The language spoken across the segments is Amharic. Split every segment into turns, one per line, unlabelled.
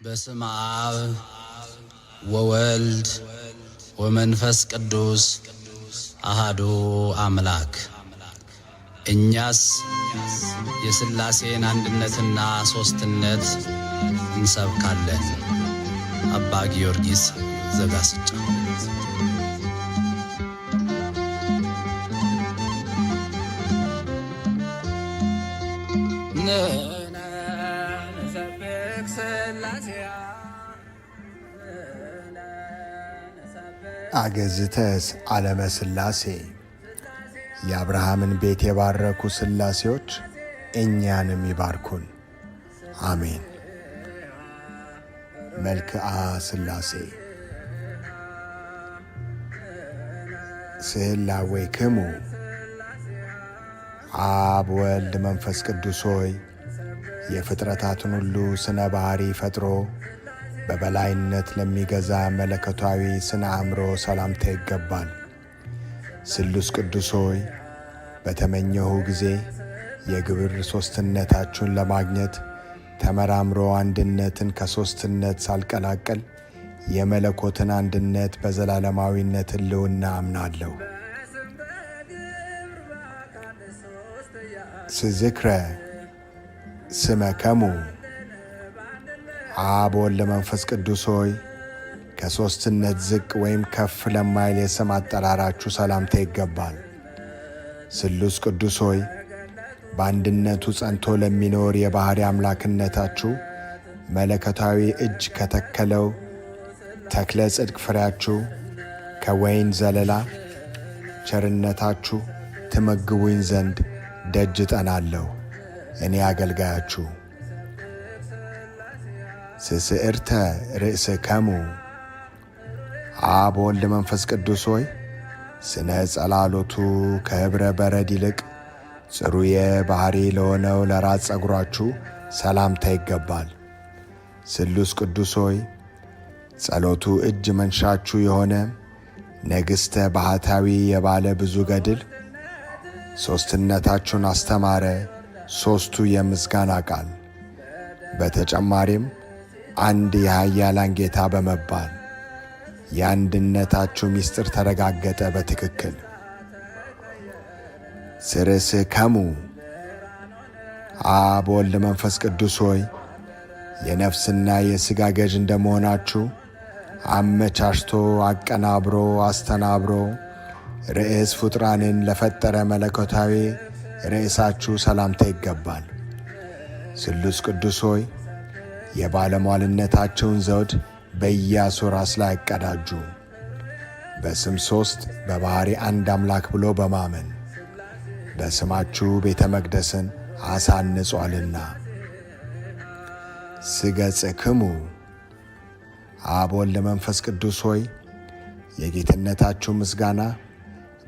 በስመ አብ ወወልድ ወመንፈስ ቅዱስ አሃዱ አምላክ። እኛስ የሥላሴን አንድነትና ሦስትነት እንሰብካለን። አባ ጊዮርጊስ ዘጋስጫ።
አገዝተስ ዓለመ ሥላሴ። የአብርሃምን ቤት የባረኩ ሥላሴዎች እኛንም ይባርኩን፣ አሜን። መልክዓ ሥላሴ። ስሕላዌክሙ አብ ወልድ መንፈስ ቅዱስ ሆይ የፍጥረታትን ሁሉ ስነ ባሕሪ ፈጥሮ በበላይነት ለሚገዛ መለኮታዊ ስነ አእምሮ ሰላምታ ይገባል። ስሉስ ቅዱስ ሆይ በተመኘሁ ጊዜ የግብር ሦስትነታችሁን ለማግኘት ተመራምሮ አንድነትን ከሦስትነት ሳልቀላቀል የመለኮትን አንድነት በዘላለማዊነት ሕልውና አምናለሁ። ስዝክረ ስመከሙ አብ ወልድ መንፈስ ቅዱስ ሆይ ከሦስትነት ዝቅ ወይም ከፍ ለማይል የስም አጠራራችሁ ሰላምታ ይገባል። ስሉስ ቅዱስ ሆይ በአንድነቱ ጸንቶ ለሚኖር የባሕሪ አምላክነታችሁ መለኮታዊ እጅ ከተከለው ተክለ ጽድቅ ፍሬያችሁ ከወይን ዘለላ ቸርነታችሁ ትመግቡኝ ዘንድ ደጅ እጠናለሁ፣ እኔ አገልጋያችሁ። ስስዕርተ ርእስከሙ አብ ወልድ መንፈስ ቅዱስ ሆይ ስነ ጸላሎቱ ከኅብረ በረድ ይልቅ ጽሩየ ባሕሪ ለሆነው ለራስ ጸጉራችሁ ሰላምታ ይገባል። ስሉስ ቅዱስ ሆይ ጸሎቱ እጅ መንሻችሁ የሆነ ንግሥተ ባሕታዊ የባለ ብዙ ገድል ሦስትነታችሁን አስተማረ ሦስቱ የምስጋና ቃል በተጨማሪም አንድ የኃያላን ጌታ በመባል የአንድነታችሁ ምስጢር ተረጋገጠ በትክክል። ስርስከሙ አብ ወልድ መንፈስ ቅዱስ ሆይ የነፍስና የሥጋ ገዥ እንደመሆናችሁ አመቻችቶ አቀናብሮ አስተናብሮ ርዕስ ፍጡራንን ለፈጠረ መለኮታዊ ርዕሳችሁ ሰላምታ ይገባል። ስሉስ ቅዱስ ሆይ የባለሟልነታቸውን ዘውድ በኢያሱ ራስ ላይ አቀዳጁ። በስም ሦስት በባሕሪ አንድ አምላክ ብሎ በማመን በስማችሁ ቤተ መቅደስን አሳንጿልና። ስገጽክሙ አብ ወልድ መንፈስ ቅዱስ ሆይ የጌትነታችሁ ምስጋና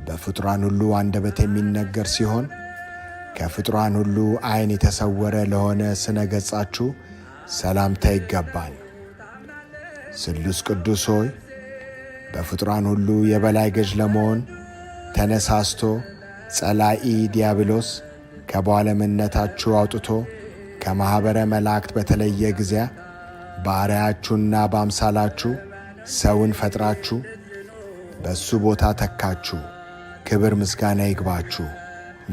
በፍጡራን ሁሉ አንደበት የሚነገር ሲሆን ከፍጡራን ሁሉ ዓይን የተሰወረ ለሆነ ስነ ገጻችሁ ሰላምታ ይገባል። ስሉስ ቅዱስ ሆይ በፍጡራን ሁሉ የበላይ ገዥ ለመሆን ተነሳስቶ ጸላኢ ዲያብሎስ ከባለምነታችሁ አውጥቶ ከማኅበረ መላእክት በተለየ ጊዜ በአርአያችሁና በአምሳላችሁ ሰውን ፈጥራችሁ በእሱ ቦታ ተካችሁ። ክብር ምስጋና ይግባችሁ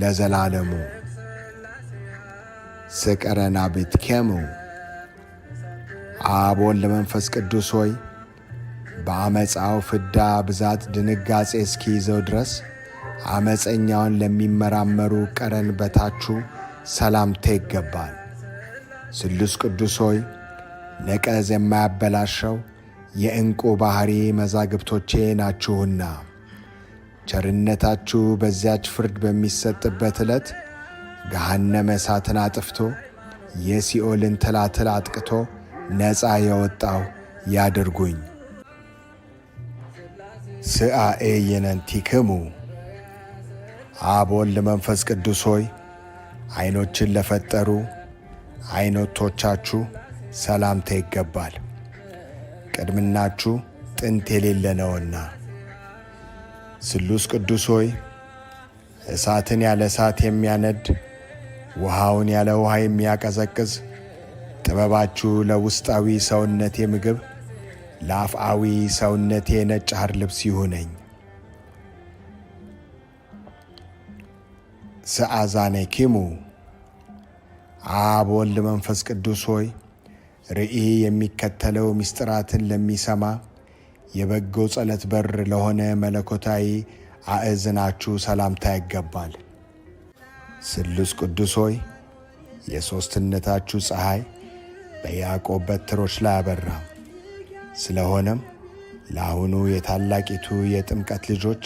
ለዘላለሙ። ስቀረናብትከሙ አብ ወልድ መንፈስ ቅዱስ ሆይ በአመፃው ፍዳ ብዛት ድንጋጼ እስኪይዘው ድረስ አመፀኛውን ለሚመራመሩ ቀረንበታችሁ ሰላምታ ይገባል። ስሉስ ቅዱስ ሆይ ነቀዝ የማያበላሸው የዕንቁ ባሕሪ መዛግብቶቼ ናችሁና ቸርነታችሁ በዚያች ፍርድ በሚሰጥበት ዕለት ገሃነመ እሳትን አጥፍቶ የሲኦልን ትላትል አጥቅቶ ነፃ የወጣው ያድርጉኝ። ስአኤ የነንቲክሙ አብ ወልድ መንፈስ ቅዱስ ሆይ ዐይኖችን ለፈጠሩ ዐይኖቶቻችሁ ሰላምታ ይገባል። ቅድምናችሁ ጥንት የሌለ ነውና። ስሉስ ቅዱስ ሆይ እሳትን ያለ እሳት የሚያነድ ውሃውን ያለ ውሃ የሚያቀዘቅዝ ጥበባችሁ ለውስጣዊ ሰውነቴ ምግብ፣ ለአፍአዊ ሰውነቴ ነጭ ሐር ልብስ ይሁነኝ። ስአዛኔኪሙ አብ ወልድ መንፈስ ቅዱስ ሆይ ርእይ የሚከተለው ምስጢራትን ለሚሰማ የበጎ ጸሎት በር ለሆነ መለኮታዊ አእዝናችሁ ሰላምታ ይገባል። ስሉስ ቅዱስ ሆይ የሦስትነታችሁ ፀሐይ በያዕቆብ በትሮች ላይ አበራ። ስለሆነም ለአሁኑ የታላቂቱ የጥምቀት ልጆች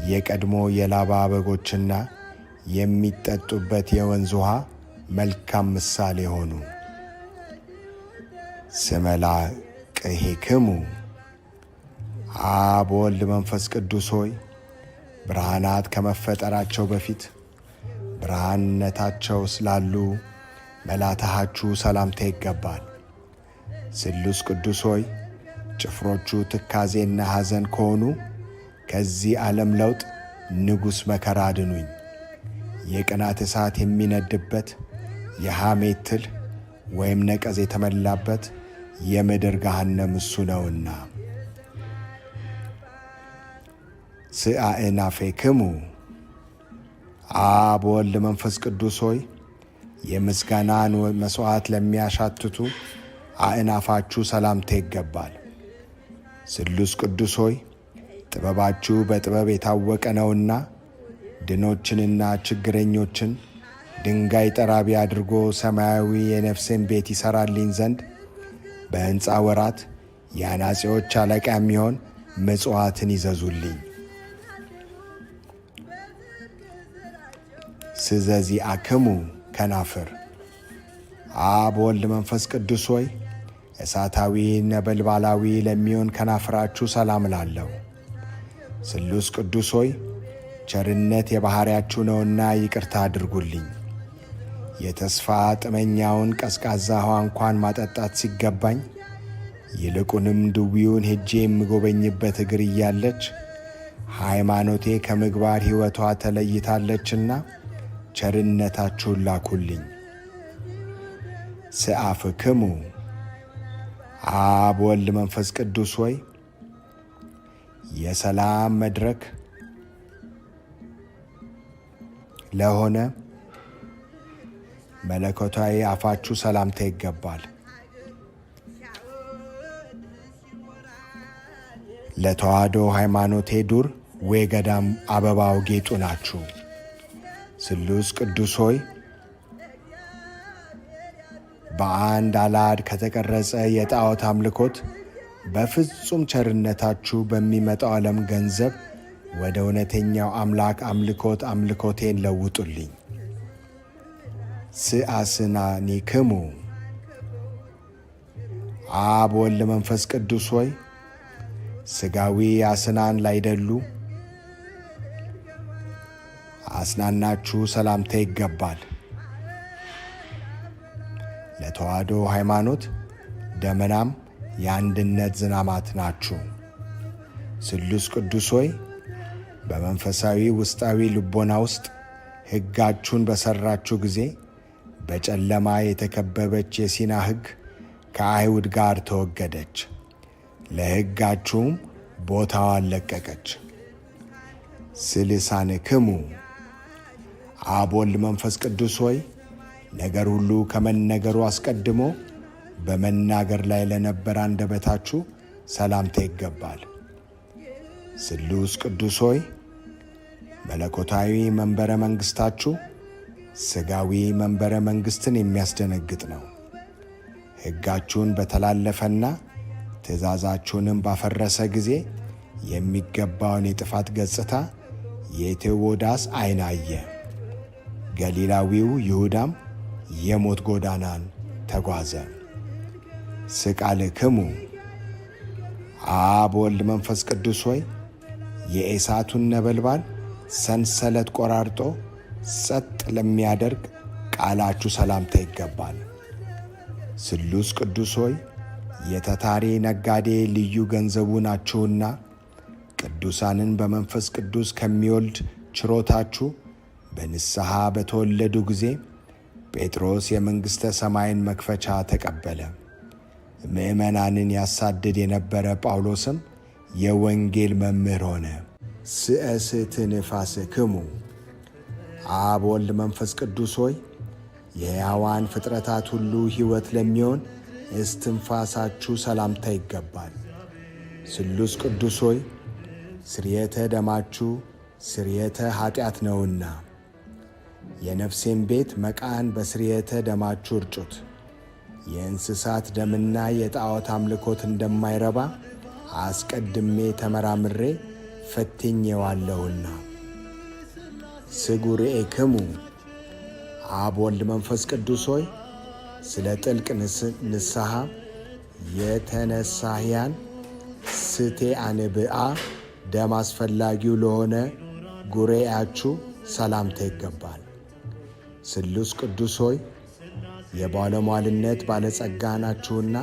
የቀድሞ የላባ በጎችና የሚጠጡበት የወንዝ ውሃ መልካም ምሳሌ ሆኑ። ስመላቅሂክሙ አብ ወልድ መንፈስ ቅዱስ ሆይ ብርሃናት ከመፈጠራቸው በፊት ብርሃንነታቸው ስላሉ መላታሃችሁ ሰላምታ ይገባል። ስሉስ ቅዱስ ሆይ ጭፍሮቹ ትካዜና ሐዘን ከሆኑ ከዚህ ዓለም ለውጥ ንጉሥ መከራ አድኑኝ። የቅናት እሳት የሚነድበት የሐሜት ትል ወይም ነቀዝ የተመላበት የምድር ገሃነም እሱ ነውና። ስአእናፌክሙ አብ ወልድ መንፈስ ቅዱስ ሆይ የምስጋናን መሥዋዕት ለሚያሻትቱ አእናፋችሁ ሰላምታ ይገባል። ስሉስ ቅዱስ ሆይ ጥበባችሁ በጥበብ የታወቀ ነውና ድኖችንና ችግረኞችን ድንጋይ ጠራቢ አድርጎ ሰማያዊ የነፍሴን ቤት ይሠራልኝ ዘንድ በሕንፃ ወራት የአናጺዎች አለቃ የሚሆን ምጽዋትን ይዘዙልኝ። ስዘዚአክሙ ከናፍር አብ ወልድ መንፈስ ቅዱስ ሆይ እሳታዊ ነበልባላዊ ለሚሆን ከናፍራችሁ ሰላም እላለሁ። ስሉስ ቅዱስ ሆይ ቸርነት የባሕርያችሁ ነውና ይቅርታ አድርጉልኝ። የተስፋ ጥመኛውን ቀዝቃዛ ውሃ እንኳን ማጠጣት ሲገባኝ ይልቁንም ድውዩን ሄጄ የምጎበኝበት እግር እያለች ሃይማኖቴ ከምግባር ሕይወቷ ተለይታለችና ቸርነታችሁን ላኩልኝ። ስአፍክሙ አብ ወልድ መንፈስ ቅዱስ ሆይ የሰላም መድረክ ለሆነ መለኮታዊ አፋችሁ ሰላምታ ይገባል። ለተዋህዶ ሃይማኖቴ ዱር ወገዳም አበባው ጌጡ ናችሁ። ስሉስ ቅዱስ ሆይ በአንድ አላድ ከተቀረጸ የጣዖት አምልኮት በፍጹም ቸርነታችሁ በሚመጣው ዓለም ገንዘብ ወደ እውነተኛው አምላክ አምልኮቴን ለውጡልኝ። ስአስናኒክሙ አብ ወልድ መንፈስ ቅዱስ ሆይ ሥጋዊ አስናን ላይደሉ አስናናችሁ ሰላምታ ይገባል። ለተዋህዶ ሃይማኖት ደመናም የአንድነት ዝናማት ናችሁ። ስሉስ ቅዱስ ሆይ በመንፈሳዊ ውስጣዊ ልቦና ውስጥ ሕጋችሁን በሠራችሁ ጊዜ በጨለማ የተከበበች የሲና ሕግ ከአይሁድ ጋር ተወገደች፣ ለሕጋችሁም ቦታዋን ለቀቀች። ስልሳንክሙ አብ ወልድ መንፈስ ቅዱስ ሆይ ነገር ሁሉ ከመነገሩ አስቀድሞ በመናገር ላይ ለነበረ አንደበታችሁ ሰላምታ ይገባል። ስሉስ ቅዱስ ሆይ መለኮታዊ መንበረ መንግሥታችሁ ሥጋዊ መንበረ መንግሥትን የሚያስደነግጥ ነው። ሕጋችሁን በተላለፈና ትእዛዛችሁንም ባፈረሰ ጊዜ የሚገባውን የጥፋት ገጽታ የቴዎዳስ ዓይን አየ። ገሊላዊው ይሁዳም የሞት ጎዳናን ተጓዘ። ስቃልክሙ አብ ወልድ መንፈስ ቅዱስ ሆይ የእሳቱን ነበልባል ሰንሰለት ቆራርጦ ጸጥ ለሚያደርግ ቃላችሁ ሰላምታ ይገባል። ስሉስ ቅዱስ ሆይ የተታሪ ነጋዴ ልዩ ገንዘቡ ናችሁና ቅዱሳንን በመንፈስ ቅዱስ ከሚወልድ ችሮታችሁ በንስሐ በተወለዱ ጊዜ ጴጥሮስ የመንግሥተ ሰማይን መክፈቻ ተቀበለ። ምዕመናንን ያሳድድ የነበረ ጳውሎስም የወንጌል መምህር ሆነ። ስእስት ንፋስክሙ አብ ወልድ መንፈስ ቅዱስ ሆይ የሕያዋን ፍጥረታት ሁሉ ሕይወት ለሚሆን እስትንፋሳችሁ ሰላምታ ይገባል። ስሉስ ቅዱስ ሆይ ስርየተ ደማችሁ ስርየተ ኀጢአት ነውና የነፍሴን ቤት መቃን በስርየተ ደማችሁ እርጩት። የእንስሳት ደምና የጣዖት አምልኮት እንደማይረባ አስቀድሜ ተመራምሬ ፈትኜዋለሁና። ስጉርኤክሙ አብ ወልድ መንፈስ ቅዱስ ሆይ ስለ ጥልቅ ንስሐ የተነሳህያን ስቴ አንብአ ደም አስፈላጊው ለሆነ ጉሬያችሁ ሰላምታ ይገባል። ስሉስ ቅዱስ ሆይ የባለሟልነት ባለጸጋ ናችሁና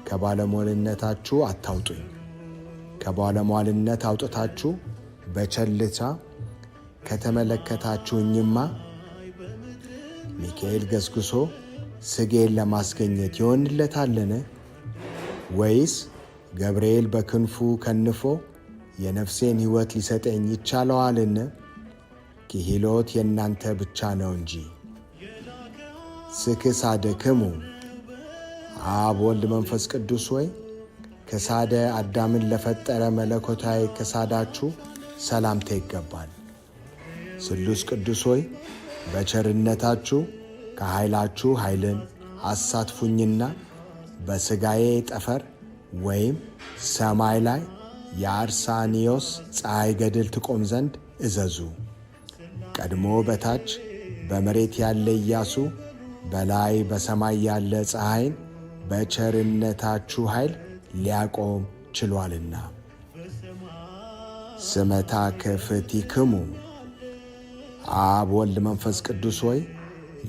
ከባለሟልነታችሁ አታውጡኝ። ከባለሟልነት አውጥታችሁ በቸልታ ከተመለከታችሁኝማ ሚካኤል ገስግሶ ሥጋዬን ለማስገኘት ይሆንለታልን? ወይስ ገብርኤል በክንፉ ከንፎ የነፍሴን ሕይወት ሊሰጠኝ ይቻለዋልን? ክህሎት የእናንተ ብቻ ነው እንጂ። ስክሳድክሙ አብ ወልድ መንፈስ ቅዱስ ሆይ ከሳደ አዳምን ለፈጠረ መለኮታዊ ከሳዳችሁ ሰላምታ ይገባል። ስሉስ ቅዱስ ሆይ በቸርነታችሁ ከኃይላችሁ ኃይልን አሳትፉኝና በሥጋዬ ጠፈር ወይም ሰማይ ላይ የአርሳኒዮስ ፀሐይ ገድል ትቆም ዘንድ እዘዙ። ቀድሞ በታች በመሬት ያለ ኢያሱ በላይ በሰማይ ያለ ፀሐይን በቸርነታችሁ ኃይል ሊያቆም ችሏልና። ስመታ ክፍቲክሙ አብ ወልድ መንፈስ ቅዱስ ሆይ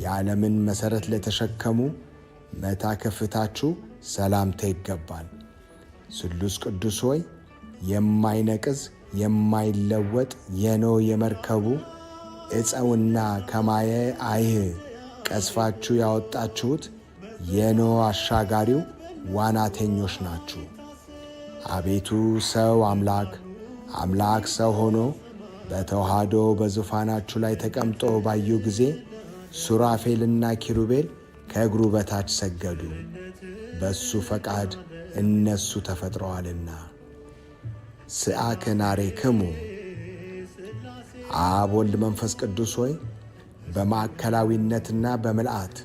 የዓለምን መሠረት ለተሸከሙ መታ ከፍታችሁ ሰላምታ ይገባል። ስሉስ ቅዱስ ሆይ የማይነቅዝ የማይለወጥ የኖኅ የመርከቡ ዕፀውና ከማየ አይህ ቀስፋችሁ ያወጣችሁት የኖኅ አሻጋሪው ዋናተኞች ናችሁ። አቤቱ ሰው አምላክ ሰው ሆኖ በተዋህዶ በዙፋናችሁ ላይ ተቀምጦ ባዩ ጊዜ ሱራፌልና ኪሩቤል ከእግሩ በታች ሰገዱ፣ በሱ ፈቃድ እነሱ ተፈጥረዋልና። ስአክናሬክሙ አብ ወልድ መንፈስ ቅዱስ ሆይ በማዕከላዊነትና በምልአት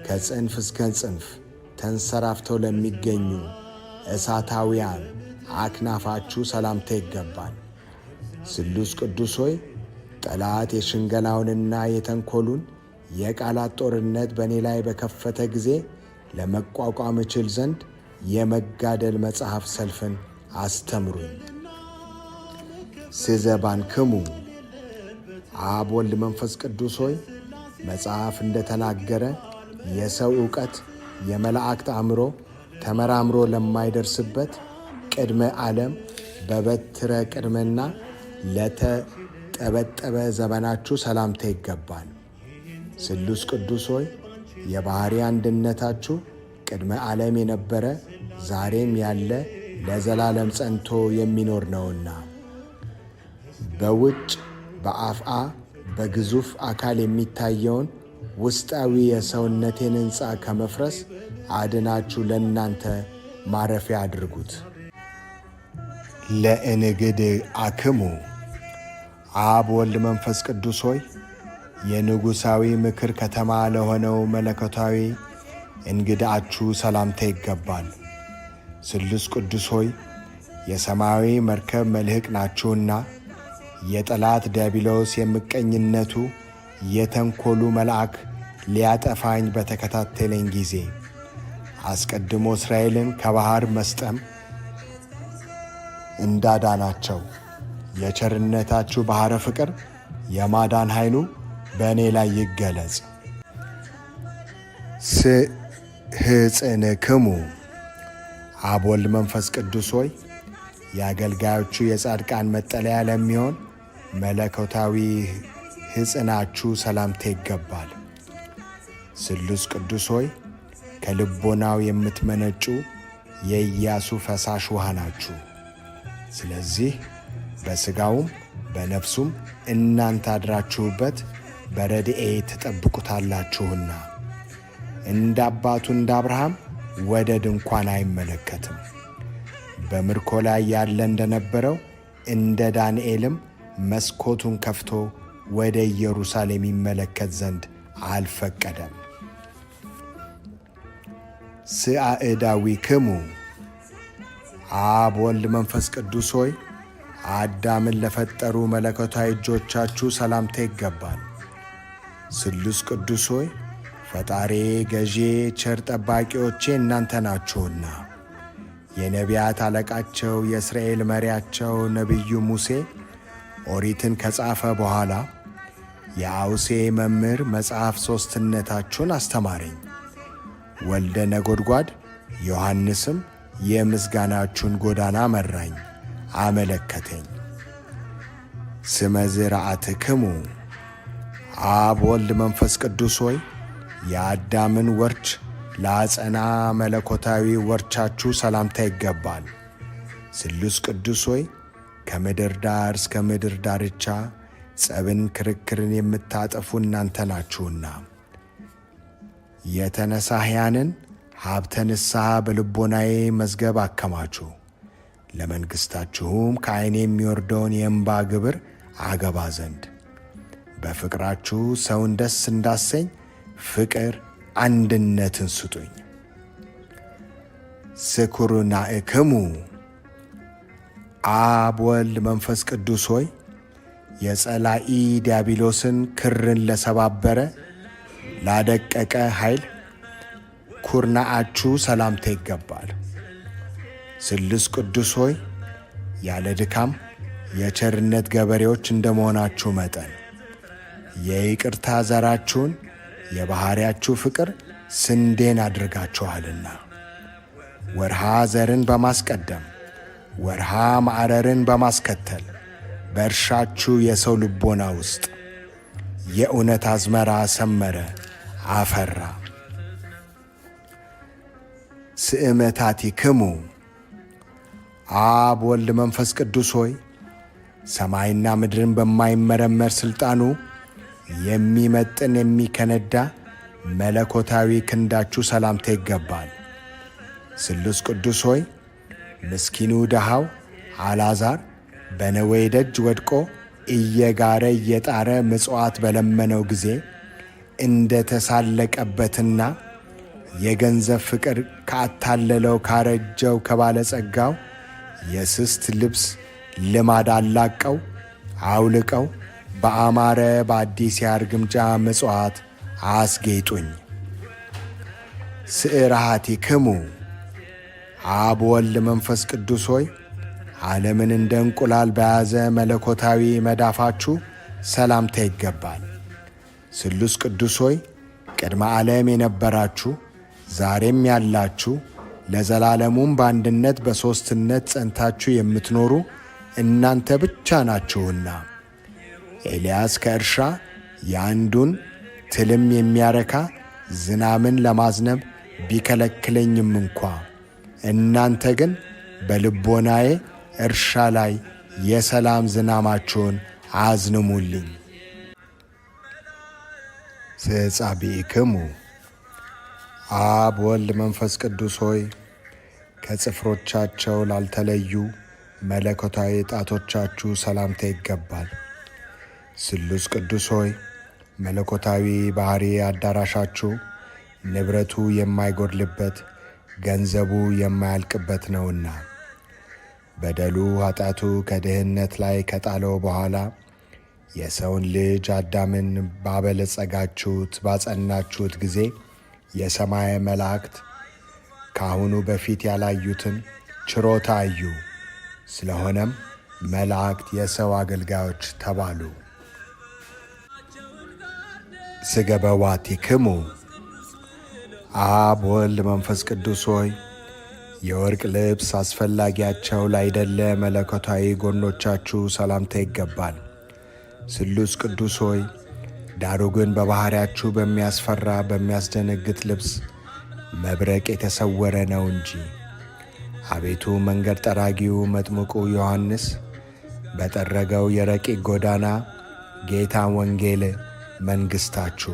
ከጽንፍ እስከ ጽንፍ ተንሰራፍተው ለሚገኙ እሳታውያን አክናፋችሁ ሰላምታ ይገባል። ስሉስ ቅዱስ ሆይ ጠላት የሽንገላውንና የተንኰሉን የቃላት ጦርነት በእኔ ላይ በከፈተ ጊዜ ለመቋቋም እችል ዘንድ የመጋደል መጽሐፍ ሰልፍን አስተምሩኝ። ስዘባንክሙ አብ ወልድ መንፈስ ቅዱስ ሆይ መጽሐፍ እንደተናገረ የሰው ዕውቀት የመላእክት አእምሮ ተመራምሮ ለማይደርስበት ቅድመ ዓለም በበትረ ቅድመና ለተጠበጠበ ዘመናችሁ ሰላምታ ይገባል። ስሉስ ቅዱስ ሆይ የባሕሪ አንድነታችሁ ቅድመ ዓለም የነበረ ዛሬም ያለ ለዘላለም ጸንቶ የሚኖር ነውና በውጭ በአፍአ በግዙፍ አካል የሚታየውን ውስጣዊ የሰውነቴን ሕንፃ ከመፍረስ አድናችሁ ለእናንተ ማረፊያ አድርጉት። ለእንግድ አክሙ አብ ወልድ መንፈስ ቅዱስ ሆይ የንጉሣዊ ምክር ከተማ ለሆነው መለኮታዊ እንግዳችሁ ሰላምታ ይገባል። ስሉስ ቅዱስ ሆይ የሰማያዊ መርከብ መልሕቅ ናችሁና የጠላት ዲያብሎስ የምቀኝነቱ የተንኰሉ መልአክ ሊያጠፋኝ በተከታተለኝ ጊዜ አስቀድሞ እስራኤልን ከባሕር መስጠም እንዳዳናቸው የቸርነታችሁ ባሕረ ፍቅር የማዳን ኃይሉ በእኔ ላይ ይገለጽ። ስሕፅንክሙ አብ ወልድ መንፈስ ቅዱስ ሆይ የአገልጋዮቹ የጻድቃን መጠለያ ለሚሆን መለኮታዊ ሕፅናችሁ ሰላምታ ይገባል። ስሉስ ቅዱስ ሆይ ከልቦናው የምትመነጩ የኢያሱ ፈሳሽ ውሃ ናችሁ። ስለዚህ በሥጋውም በነፍሱም እናንተ አድራችሁበት በረድኤት ትጠብቁታላችሁና እንደ አባቱ እንደ አብርሃም ወደ ድንኳን አይመለከትም። በምርኮ ላይ ያለ እንደነበረው እንደ ዳንኤልም መስኮቱን ከፍቶ ወደ ኢየሩሳሌም ይመለከት ዘንድ አልፈቀደም። ስአዕዳዊክሙ አብ ወልድ መንፈስ ቅዱስ ሆይ አዳምን ለፈጠሩ መለኮታዊ እጆቻችሁ ሰላምታ ይገባል። ስሉስ ቅዱስ ሆይ ፈጣሪ፣ ገዢ፣ ቸር ጠባቂዎቼ እናንተ ናችሁና የነቢያት አለቃቸው የእስራኤል መሪያቸው ነቢዩ ሙሴ ኦሪትን ከጻፈ በኋላ የአውሴ መምህር መጽሐፍ ሦስትነታችሁን አስተማረኝ። ወልደ ነጎድጓድ ዮሐንስም የምስጋናችሁን ጎዳና መራኝ አመለከተኝ። ስመ ዝርዓትክሙ አብ ወልድ መንፈስ ቅዱስ ሆይ የአዳምን ወርች ለአጸና መለኮታዊ ወርቻችሁ ሰላምታ ይገባል። ስሉስ ቅዱስ ሆይ ከምድር ዳር እስከ ምድር ዳርቻ ጸብን፣ ክርክርን የምታጠፉ እናንተ ናችሁና የተነሳህያንን ሀብተ ንስሐ በልቦናዬ መዝገብ አከማቹ። ለመንግሥታችሁም ከዐይኔ የሚወርደውን የእንባ ግብር አገባ ዘንድ በፍቅራችሁ ሰውን ደስ እንዳሰኝ ፍቅር አንድነትን ስጡኝ። ስኩርናእክሙ አብ ወልድ መንፈስ ቅዱስ ሆይ የጸላኢ ዲያብሎስን ክርን ለሰባበረ ላደቀቀ ኃይል ኩርናአችሁ ሰላምታ ይገባል። ስሉስ ቅዱስ ሆይ ያለ ድካም የቸርነት ገበሬዎች እንደመሆናችሁ መጠን የይቅርታ ዘራችሁን የባሕርያችሁ ፍቅር ስንዴን አድርጋችኋልና ወርሃ ዘርን በማስቀደም ወርሃ ማዕረርን በማስከተል በእርሻችሁ የሰው ልቦና ውስጥ የእውነት አዝመራ ሰመረ፣ አፈራ። ስእመታቲክሙ አብ ወልድ መንፈስ ቅዱስ ሆይ ሰማይና ምድርን በማይመረመር ሥልጣኑ የሚመጥን የሚከነዳ መለኮታዊ ክንዳችሁ ሰላምታ ይገባል። ስሉስ ቅዱስ ሆይ ምስኪኑ ድሃው አልዓዛር በነዌ ደጅ ወድቆ እየጋረ እየጣረ ምጽዋት በለመነው ጊዜ እንደ ተሳለቀበትና የገንዘብ ፍቅር ካታለለው ካረጀው ከባለጸጋው የስስት ልብስ ልማድ አላቀው አውልቀው በአማረ በአዲስ ያር ግምጃ ምጽዋት አስጌጡኝ። ስዕርሃቲክሙ አብ ወልድ መንፈስ ቅዱስ ሆይ ዓለምን እንደ እንቁላል በያዘ መለኮታዊ መዳፋችሁ ሰላምታ ይገባል። ስሉስ ቅዱስ ሆይ ቅድመ ዓለም የነበራችሁ ዛሬም ያላችሁ ለዘላለሙም በአንድነት በሦስትነት ጸንታችሁ የምትኖሩ እናንተ ብቻ ናችሁና ኤልያስ ከእርሻ የአንዱን ትልም የሚያረካ ዝናምን ለማዝነብ ቢከለክለኝም እንኳ እናንተ ግን በልቦናዬ እርሻ ላይ የሰላም ዝናማችሁን አዝንሙልኝ። ስጻብኢክሙ አብ ወልድ መንፈስ ቅዱስ ሆይ ከጽፍሮቻቸው ላልተለዩ መለኮታዊ ጣቶቻችሁ ሰላምታ ይገባል። ስሉስ ቅዱስ ሆይ መለኮታዊ ባሕሪ አዳራሻችሁ ንብረቱ የማይጎድልበት ገንዘቡ የማያልቅበት ነውና በደሉ ኃጢአቱ ከድህነት ላይ ከጣለው በኋላ የሰውን ልጅ አዳምን ባበለጸጋችሁት ባጸናችሁት ጊዜ የሰማይ መላእክት ከአሁኑ በፊት ያላዩትን ችሮታ አዩ። ስለሆነም መላእክት የሰው አገልጋዮች ተባሉ። ስገበዋቲክሙ አብ ወልድ መንፈስ ቅዱስ ሆይ የወርቅ ልብስ አስፈላጊያቸው ላይደለ መለኮታዊ ጎኖቻችሁ ሰላምታ ይገባል። ስሉስ ቅዱስ ሆይ ዳሩ ግን በባሕርያችሁ በሚያስፈራ በሚያስደነግጥ ልብስ መብረቅ የተሰወረ ነው እንጂ። አቤቱ መንገድ ጠራጊው መጥምቁ ዮሐንስ በጠረገው የረቂቅ ጎዳና ጌታ ወንጌል መንግሥታችሁ፣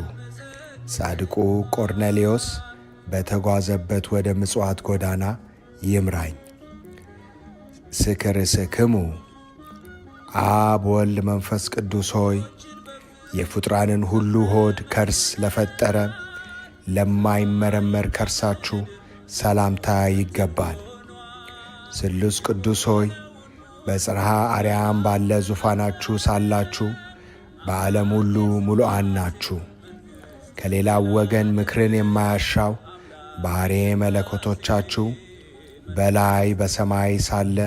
ጻድቁ ቆርኔሌዎስ በተጓዘበት ወደ ምጽዋት ጎዳና ይምራኝ። ስክርስክሙ አብ ወልድ መንፈስ ቅዱስ ሆይ የፍጡራንን ሁሉ ሆድ ከርስ ለፈጠረ ለማይመረመር ከርሳችሁ ሰላምታ ይገባል። ስሉስ ቅዱስ ሆይ በጽርሐ አርያም ባለ ዙፋናችሁ ሳላችሁ በዓለም ሁሉ ሙሉአን ናችሁ። ከሌላው ወገን ምክርን የማያሻው ባሕርየ መለኮቶቻችሁ በላይ በሰማይ ሳለ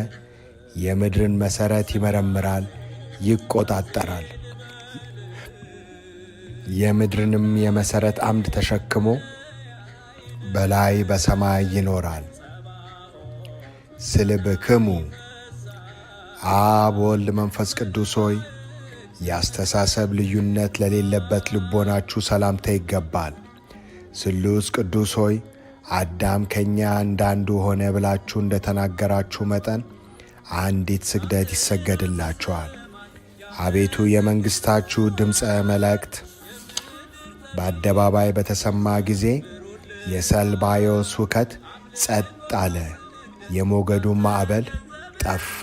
የምድርን መሠረት ይመረምራል፣ ይቆጣጠራል። የምድርንም የመሠረት አምድ ተሸክሞ በላይ በሰማይ ይኖራል። ስልብክሙ አብ ወልድ መንፈስ ቅዱስ ሆይ የአስተሳሰብ ልዩነት ለሌለበት ልቦናችሁ ሰላምታ ይገባል። ስሉስ ቅዱስ ሆይ አዳም ከእኛ እንዳንዱ ሆነ ብላችሁ እንደ ተናገራችሁ መጠን አንዲት ስግደት ይሰገድላችኋል። አቤቱ የመንግሥታችሁ ድምፀ መላእክት በአደባባይ በተሰማ ጊዜ የሰልባዮስ ሁከት ጸጥ አለ፣ የሞገዱም ማዕበል ጠፋ።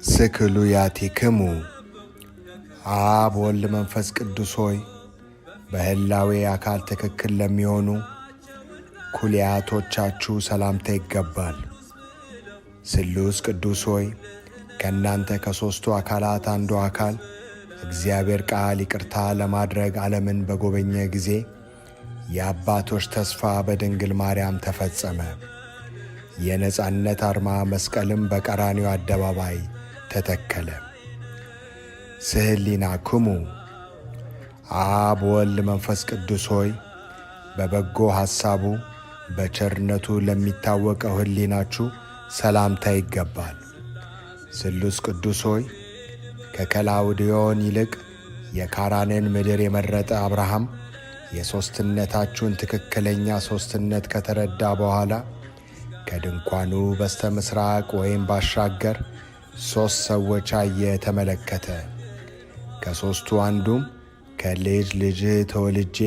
ስክሉያቲክሙ አብ ወልድ መንፈስ ቅዱስ ሆይ በሕላዌ አካል ትክክል ለሚሆኑ ኩልያቶቻችሁ ሰላምታ ይገባል። ስሉስ ቅዱስ ሆይ ከእናንተ ከሦስቱ አካላት አንዱ አካል እግዚአብሔር ቃል ይቅርታ ለማድረግ ዓለምን በጎበኘ ጊዜ የአባቶች ተስፋ በድንግል ማርያም ተፈጸመ። የነጻነት አርማ መስቀልም በቀራንዮ አደባባይ ተተከለ። ስህሊናክሙ አብ ወልድ መንፈስ ቅዱስ ሆይ በበጎ ሐሳቡ በቸርነቱ ለሚታወቀው ሕሊናችሁ ሰላምታ ይገባል። ስሉስ ቅዱስ ሆይ ከከላውዲዮን ይልቅ የካራንን ምድር የመረጠ አብርሃም የሦስትነታችሁን ትክክለኛ ሦስትነት ከተረዳ በኋላ ከድንኳኑ በስተ ምሥራቅ ወይም ባሻገር 3 ሰዎች አየ፣ ተመለከተ። ከሦስቱ አንዱም ከልጅ ልጅህ ተወልጄ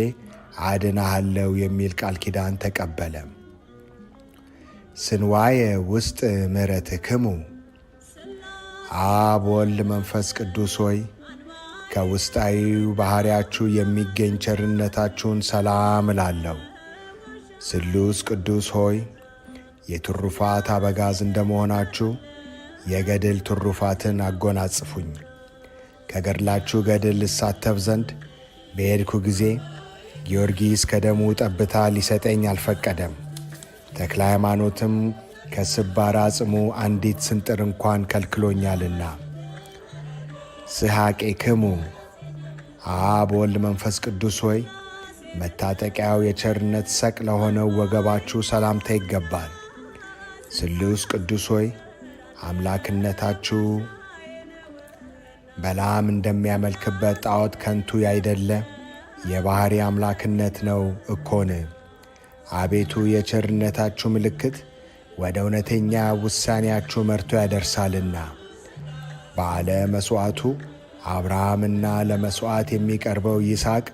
አድናሃለሁ የሚል ቃል ኪዳን ተቀበለ። ስንዋየ ውስጥ ምሕረትክሙ አብ ወልድ መንፈስ ቅዱስ ሆይ ከውስጣዊው ባሕርያችሁ የሚገኝ ቸርነታችሁን ሰላም እላለሁ። ስሉስ ቅዱስ ሆይ የትሩፋት አበጋዝ እንደመሆናችሁ የገድል ትሩፋትን አጎናጽፉኝ። ከገድላችሁ ገድል ልሳተፍ ዘንድ በሄድኩ ጊዜ ጊዮርጊስ ከደሙ ጠብታ ሊሰጠኝ አልፈቀደም። ተክለ ሃይማኖትም ከስባራ ጽሙ አንዲት ስንጥር እንኳን ከልክሎኛልና። ስሐቄክሙ አብ ወልድ መንፈስ ቅዱስ ሆይ መታጠቂያው የቸርነት ሰቅ ለሆነው ወገባችሁ ሰላምታ ይገባል። ስሉስ ቅዱስ ሆይ አምላክነታችሁ በለዓም እንደሚያመልክበት ጣዖት ከንቱ ያይደለ የባሕሪ አምላክነት ነው እኮን። አቤቱ የቸርነታችሁ ምልክት ወደ እውነተኛ ውሳኔያችሁ መርቶ ያደርሳልና በዓለ መሥዋዕቱ አብርሃምና ለመሥዋዕት የሚቀርበው ይስሐቅ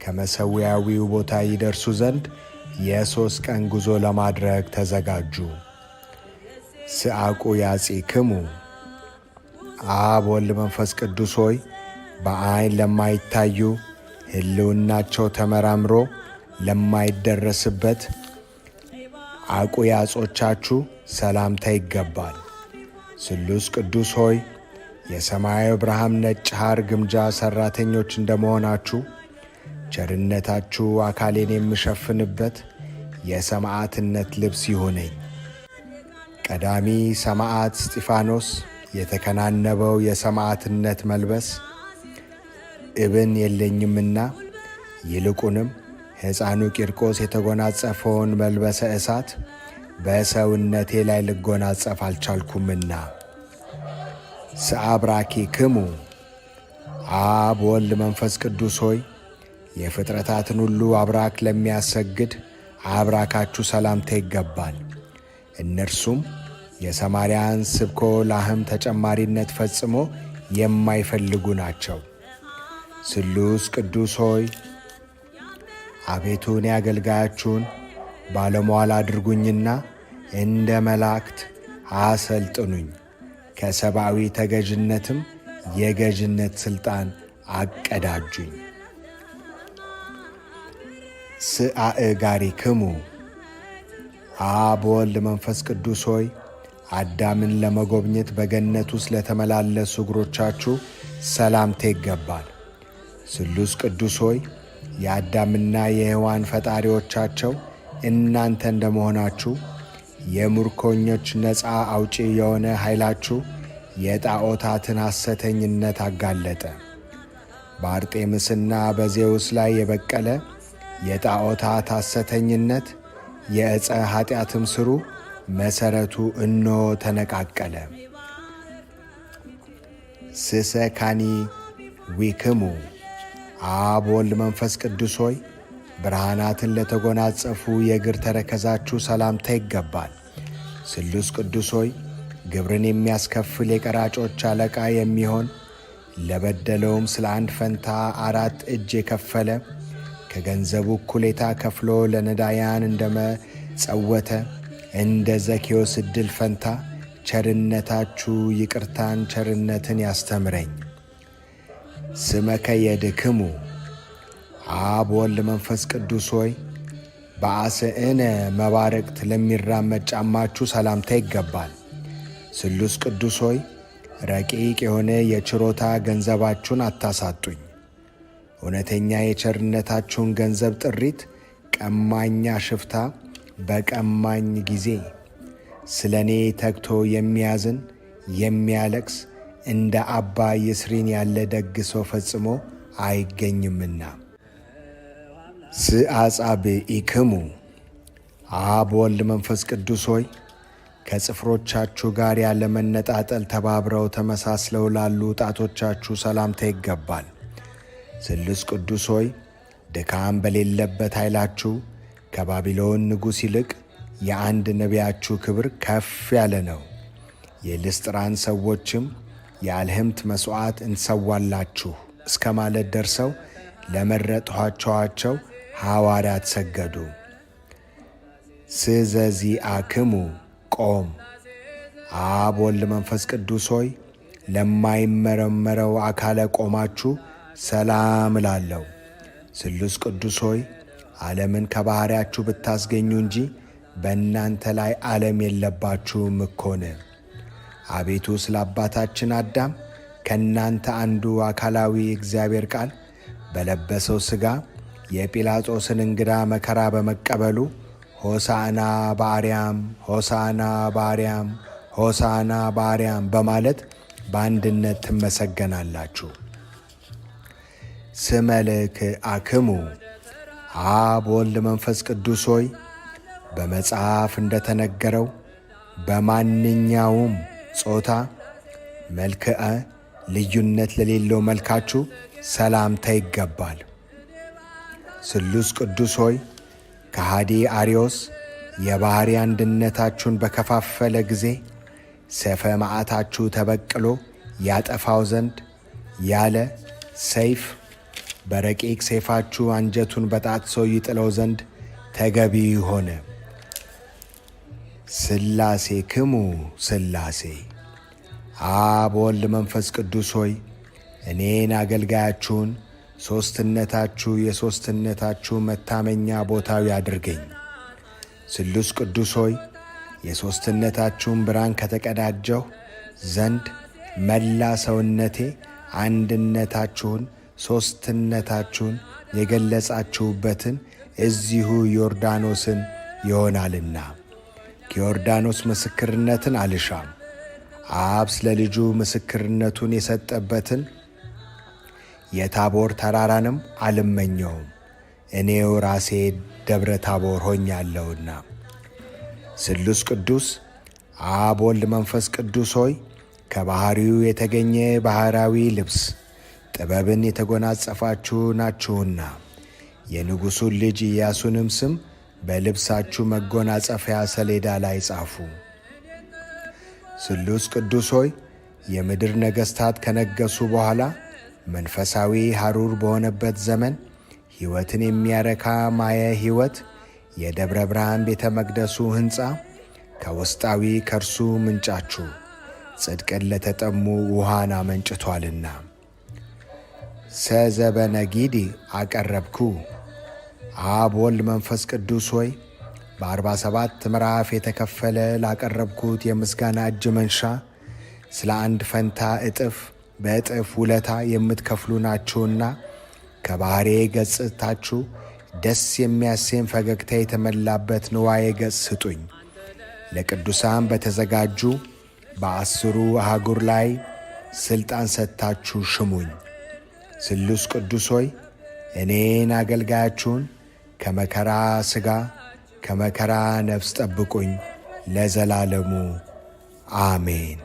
ከመሠዊያዊው ቦታ ይደርሱ ዘንድ የ3 ቀን ጉዞ ለማድረግ ተዘጋጁ። ስአቁያጺክሙ አብ ወልድ መንፈስ ቅዱስ ሆይ በዐይን ለማይታዩ ሕልውናቸው ተመራምሮ ለማይደረስበት አቁያጾቻችሁ ሰላምታ ይገባል። ስሉስ ቅዱስ ሆይ የሰማያዊ ብርሃን ነጭ ሐር ግምጃ ሠራተኞች እንደመሆናችሁ ቸርነታችሁ አካሌን የምሸፍንበት የሰማዕትነት ልብስ ይሁነኝ። ቀዳሚ ሰማዕት እስጢፋኖስ የተከናነበው የሰማዕትነት መልበስ እብን የለኝምና ይልቁንም ሕፃኑ ቂርቆስ የተጎናጸፈውን መልበሰ እሳት በሰውነቴ ላይ ልጎናጸፍ አልቻልኩምና። ስአብራኪክሙ አብ ወልድ መንፈስ ቅዱስ ሆይ የፍጥረታትን ሁሉ አብራክ ለሚያሰግድ አብራካችሁ ሰላምታ ይገባል። እነርሱም የሰማርያን ስብኮ ላህም ተጨማሪነት ፈጽሞ የማይፈልጉ ናቸው። ስሉስ ቅዱስ ሆይ አቤቱ እኔ አገልጋያችሁን ባለሟል አድርጉኝና እንደ መላእክት አሰልጥኑኝ፣ ከሰብአዊ ተገዥነትም የገዥነት ሥልጣን አቀዳጁኝ። ስአእጋሪክሙ አብ ወልድ መንፈስ ቅዱስ ሆይ አዳምን ለመጎብኘት በገነት ውስጥ ለተመላለሱ እግሮቻችሁ ሰላምታ ይገባል። ስሉስ ቅዱስ ሆይ የአዳምና የሔዋን ፈጣሪዎቻቸው እናንተ እንደመሆናችሁ የምርኮኞች ነፃ አውጪ የሆነ ኃይላችሁ የጣዖታትን ሐሰተኝነት አጋለጠ። በአርጤምስና በዜውስ ላይ የበቀለ የጣዖታት ሐሰተኝነት የዕፀ ኀጢአትም ስሩ መሠረቱ እነሆ ተነቃቀለ። ስሰካኒ ዊክሙ አብ ወልድ መንፈስ ቅዱስ ሆይ ብርሃናትን ለተጎናጸፉ የእግር ተረከዛችሁ ሰላምታ ይገባል። ስሉስ ቅዱስ ሆይ ግብርን የሚያስከፍል የቀራጮች አለቃ የሚሆን ለበደለውም ስለ አንድ ፈንታ 4 እጅ የከፈለ ከገንዘቡ እኩሌታ ከፍሎ ለነዳያን እንደመጸወተ እንደ ዘኬዎስ ዕድል ፈንታ ቸርነታችሁ ይቅርታን ቸርነትን ያስተምረኝ። ስመከ የድክሙ አብ ወልድ መንፈስ ቅዱስ ሆይ በአስዕነ መባረቅት ለሚራመድ ጫማችሁ ሰላምታ ይገባል። ስሉስ ቅዱስ ሆይ ረቂቅ የሆነ የችሮታ ገንዘባችሁን አታሳጡኝ። እውነተኛ የቸርነታችሁን ገንዘብ ጥሪት ቀማኛ ሽፍታ በቀማኝ ጊዜ ስለ እኔ ተግቶ የሚያዝን የሚያለቅስ እንደ አባ ይስሪን ያለ ደግ ሰው ፈጽሞ አይገኝምና። ስአጻብኢክሙ አብ ወልድ መንፈስ ቅዱስ ሆይ ከጽፍሮቻችሁ ጋር ያለ መነጣጠል ተባብረው ተመሳስለው ላሉ ጣቶቻችሁ ሰላምታ ይገባል። ስሉስ ቅዱስ ሆይ ድካም በሌለበት ኃይላችሁ ከባቢሎን ንጉሥ ይልቅ የአንድ ነቢያችሁ ክብር ከፍ ያለ ነው። የልስጥራን ሰዎችም የአልህምት መሥዋዕት እንሰዋላችሁ እስከ ማለት ደርሰው ለመረጥኋቸዋቸው ሐዋርያት ሰገዱ። ስዘዚአክሙ ቆም አብ ወልድ መንፈስ ቅዱስ ሆይ ለማይመረመረው አካለ ቆማችሁ ሰላም እላለሁ። ስሉስ ቅዱስ ሆይ ዓለምን ከባሕርያችሁ ብታስገኙ እንጂ በእናንተ ላይ ዓለም የለባችሁም እኮን። አቤቱ ስለ አባታችን አዳም ከእናንተ አንዱ አካላዊ እግዚአብሔር ቃል በለበሰው ሥጋ የጲላጦስን እንግዳ መከራ በመቀበሉ ሆሳዕና በአርያም ሆሳዕና በአርያም ሆሳዕና በአርያም በማለት በአንድነት ትመሰገናላችሁ። ስመልክአክሙ አብ ወልድ መንፈስ ቅዱስ ሆይ በመጽሐፍ እንደተነገረው በማንኛውም ጾታ መልክዓ ልዩነት ለሌለው መልካችሁ ሰላምታ ይገባል። ስሉስ ቅዱስ ሆይ ከሃዲ አርዮስ የባሕሪ አንድነታችሁን በከፋፈለ ጊዜ ሰይፈ መዓታችሁ ተበቅሎ ያጠፋው ዘንድ ያለ ሰይፍ በረቂቅ ሰይፋችሁ አንጀቱን በጣጥሶ ይጥለው ዘንድ ተገቢ ሆነ። ሥላሴክሙ ሥላሴ አብ ወልድ መንፈስ ቅዱስ ሆይ እኔን አገልጋያችሁን ሦስትነታችሁ የሦስትነታችሁ መታመኛ ቦታዊ አድርገኝ። ስሉስ ቅዱስ ሆይ የሦስትነታችሁን ብርሃን ከተቀዳጀሁ ዘንድ መላ ሰውነቴ አንድነታችሁን ሦስትነታችሁን የገለጻችሁበትን እዚሁ ዮርዳኖስን ይሆናልና ከዮርዳኖስ ምስክርነትን አልሻም። አብ ስለ ልጁ ምስክርነቱን የሰጠበትን የታቦር ተራራንም አልመኘውም፣ እኔው ራሴ ደብረ ታቦር ሆኛለሁና። ስሉስ ቅዱስ አብ ወልድ መንፈስ ቅዱስ ሆይ ከባሕሪው የተገኘ ባሕራዊ ልብስ ጥበብን የተጎናጸፋችሁ ናችሁና የንጉሡን ልጅ ኢያሱንም ስም በልብሳችሁ መጎናጸፊያ ሰሌዳ ላይ ጻፉ። ስሉስ ቅዱስ ሆይ የምድር ነገሥታት ከነገሱ በኋላ መንፈሳዊ ሐሩር በሆነበት ዘመን ሕይወትን የሚያረካ ማየ ሕይወት የደብረ ብርሃን ቤተ መቅደሱ ሕንፃ ከውስጣዊ ከርሱ ምንጫችሁ ጽድቅን ለተጠሙ ውሃን አመንጭቷልና። ሰዘበነጊዲ አቀረብኩ። አብ ወልድ መንፈስ ቅዱስ ሆይ በ47 ምዕራፍ የተከፈለ ላቀረብኩት የምስጋና እጅ መንሻ ስለ አንድ ፈንታ እጥፍ በእጥፍ ውለታ የምትከፍሉ ናችሁና ከባሕሬ ገጽታችሁ ደስ የሚያሰኝ ፈገግታ የተመላበት ንዋየ ገጽ ስጡኝ። ለቅዱሳን በተዘጋጁ በ10 አህጉር ላይ ሥልጣን ሰጥታችሁ ሽሙኝ። ስሉስ ቅዱስ ሆይ እኔን አገልጋያችሁን ከመከራ ሥጋ ከመከራ ነፍስ ጠብቁኝ ለዘላለሙ አሜን።